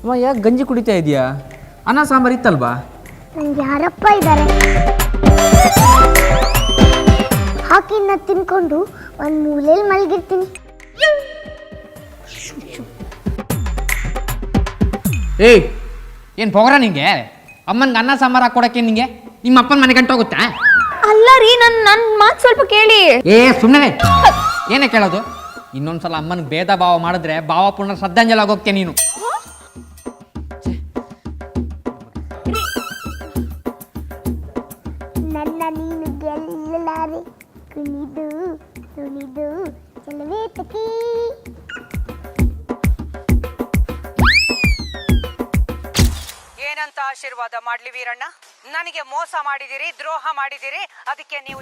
ಅಮ್ಮ ಯಾಕೆ ಗಂಜಿ ಕುಡಿತಾ ಇದೆಯಾ? ಅನ್ನ ಸಾಂಬಾರು ಇತ್ತಲ್ವಾ? ನಂಗೆ ಯಾರಪ್ಪ ಇದ್ದಾರೆ ಹಾಕಿನ ತಿನ್ಕೊಂಡು ಒಂದು ಮೂಲೆಯಲ್ಲಿ ಮಲಗಿರ್ತೀನಿ. ಏಯ್ ಏನು ಪೊಗರ ನಿಂಗೆ? ಅಮ್ಮನಿಗೆ ಅನ್ನ ಸಾಂಬಾರು ಹಾಕೊಡಕ್ಕೆ ನಿಂಗೆ ನಿಮ್ಮ ಅಪ್ಪನ ಮನೆ ಗಂಟು ಹೋಗುತ್ತಾ? ಅಲ್ಲ ರೀ, ನನ್ನ ಮಾತು ಸ್ವಲ್ಪ ಕೇಳಿ. ಸುಮ್ಮನೆ ಏನೇ ಕೇಳೋದು? ಇನ್ನೊಂದ್ಸಲ ಅಮ್ಮನಿಗೆ ಭೇದ ಭಾವ ಮಾಡಿದ್ರೆ ಭಾವ ಪೂರ್ಣ ಶ್ರದ್ಧಾಂಜಲಿ ಆಗೋಗ್ತೇ ನೀನು. ನನ್ನ ನೀನು ಗೆಲ್ಲಲಾರೆ ಕುಣಿದು ಕುಣಿದು ಚೆಲುವೆ ತಕಿ. ಏನಂತ ಆಶೀರ್ವಾದ ಮಾಡ್ಲಿ ವೀರಣ್ಣ? ನನಗೆ ಮೋಸ ಮಾಡಿದಿರಿ, ದ್ರೋಹ ಮಾಡಿದಿರಿ, ಅದಕ್ಕೆ ನೀವು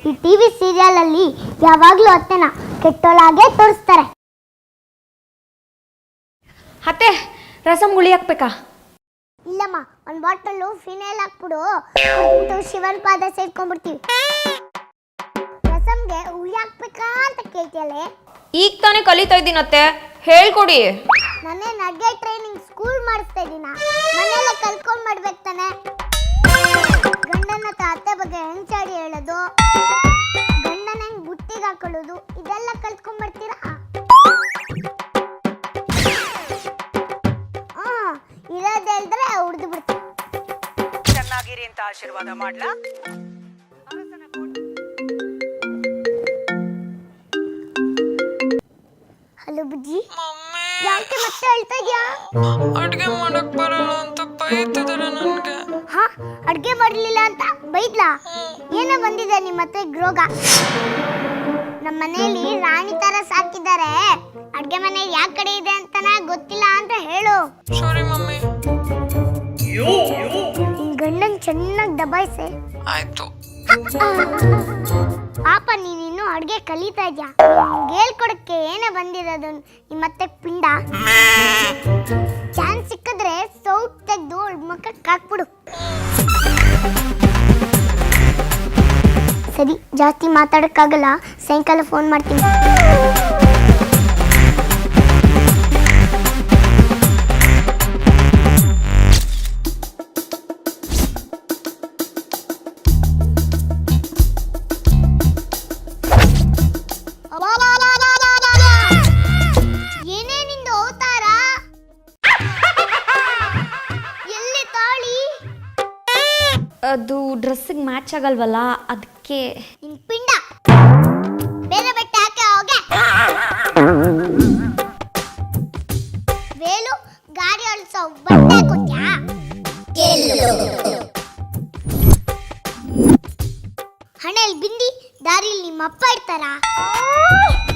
ಈ ಟಿವಿ ಸೀರಿಯಲ್ ಅಲ್ಲಿ ಯಾವಾಗ್ಲೂ ಅತ್ತೆನ ಕೆಟ್ಟೋಳಾಗೆ ತೋರಿಸ್ತಾರೆ. ಅತ್ತೆ, ರಸಂ ಗುಳಿ ಹಾಕ್ಬೇಕಾ? ಇಲ್ಲಮ್ಮ, ಒಂದು ಬಾಟಲ್ ಫಿನೈಲ್ ಹಾಕ್ಬಿಡು, ಶಿವನ್ ಪಾದ ಸೇರ್ಕೊಂಡ್ಬಿಡ್ತೀವಿ. ರಸಂಗೆ ಹುಳಿ ಹಾಕ್ಬೇಕಾ ಅಂತ ಕೇಳ್ತಿಯಲ್ಲೇ? ಈಗ ತಾನೇ ಕಲಿತಾ ಇದ್ದೀನತ್ತೆ, ಹೇಳ್ಕೊಡಿ. ನಾನೇ ಅಡ್ಗೆ ಟ್ರೈನಿಂಗ್ ಸ್ಕೂಲ್ ಮಾಡಿಸ್ತಾ ಇದ್ದೀನ, ಮನೆಯಲ್ಲೇ ಕಲ್ತ್ಕೊಂಡ್ ಮಾಡ್ಬೇಕು ತಾನೆ. ಗಂಡನ ಅತ್ತೆ ಬಗ್ಗೆ ಹೆಂಚಾಡಿ ಹೇಳೋದು, ಗಂಡನ ಹೆಂಗ್ ಬುಟ್ಟಿಗೆ ಹಾಕೊಳ್ಳೋದು, ಇದೆಲ್ಲ ಕಲ್ತ್ಕೊಂಡ್ ಬರ್ತೀರಾ? ಇರೋದು ಹೇಳಿದ್ರೆ ಉಡ್ದು ಬಿಡ್ತೀನಿ. ಚೆನ್ನಾಗಿರಿ ಅಂತ ಆಶೀರ್ವಾದ ಮಾಡ್ಲಾ? ಹಲೋ ಬುಜ್ಜಿ, ಯಾಕೆ ಮತ್ತೆ ಹೇಳ್ತಾ ಇದ್ಯಾ? ಅಡ್ಗೆ ಮಾಡಕ್ ಬರಲ್ಲ ಅಂತ ಬೈತಿದಾರೆ ನನ್ಗೆ. ಹಾ, ಅಡ್ಗೆ ಮಾಡ್ಲಿಲ್ಲ ಅಂತ ಬೈದ್ಲಾ? ಏನೋ ಬಂದಿದೆ ನಿಮ್ಮ ಹತ್ರ ರೋಗ. ನಮ್ಮ ಮನೆಯಲ್ಲಿ ರಾಣಿ ತರ ಸಾಕಿದ್ದಾರೆ, ಅಡ್ಗೆ ಮನೆ ಯಾವ ಕಡೆ ಇದೆ ಅಂತಾನ ಗೊತ್ತಿಲ್ಲ ಅಂತ ಹೇಳು. ಸಾರಿ ಮಮ್ಮಿ. ನಿನ್ ಗಂಡನ್ ಚೆನ್ನಾಗಿ ದಬಾಯಿಸೆ. ಆಯ್ತು. ಪಾಪ ನೀನಿನ್ನು ಅಡ್ಗೆ ಕಲಿತಾ ಇದ್ಯಾ, ಹೇಳ್ಕೊಡಕ್ಕೆ ಏನೋ ಬಂದಿರೋದು ನಿಮ್ಮತ್ತೆ ಪಿಂಡ. ಚಾನ್ಸ್ ಸಿಕ್ಕಿದ್ರೆ ಸೌಟ್ ತೆಗೆದು ಮುಖಕ್ಕೆ ಹಾಕ್ಬಿಡು. ಸರಿ, ಜಾಸ್ತಿ ಮಾತಾಡಕ್ಕಾಗಲ್ಲ, ಸಾಯಂಕಾಲ ಫೋನ್ ಮಾಡ್ತೀನಿ. ಏನೇನಿಂದ ಅವತಾರ? ಎಲ್ಲಿ ತಾಳಿ? ಅದು ಡ್ರೆಸ್ಸಿಗೆ ಮ್ಯಾಚ್ ಆಗಲ್ವಲ್ಲ, ಅದಕ್ಕೆ. ನಿನ್ ಪಿಂಡ ಬೇರೆ ಬಟ್ಟೆ ಹಾಕಿ ಹೋಗೆ. ವೇಲು, ಗಾಡಿ ಅಳಿಸೋ ಬಟ್ಟೆ ಹಾಕೋತ್ಯಾ? ಹಣೆಯಲ್ಲಿ ಬಿಂದಿ, ದಾರಿಲಿ ನಿಮ್ಮ ಅಪ್ಪ ಇರ್ತಾರ?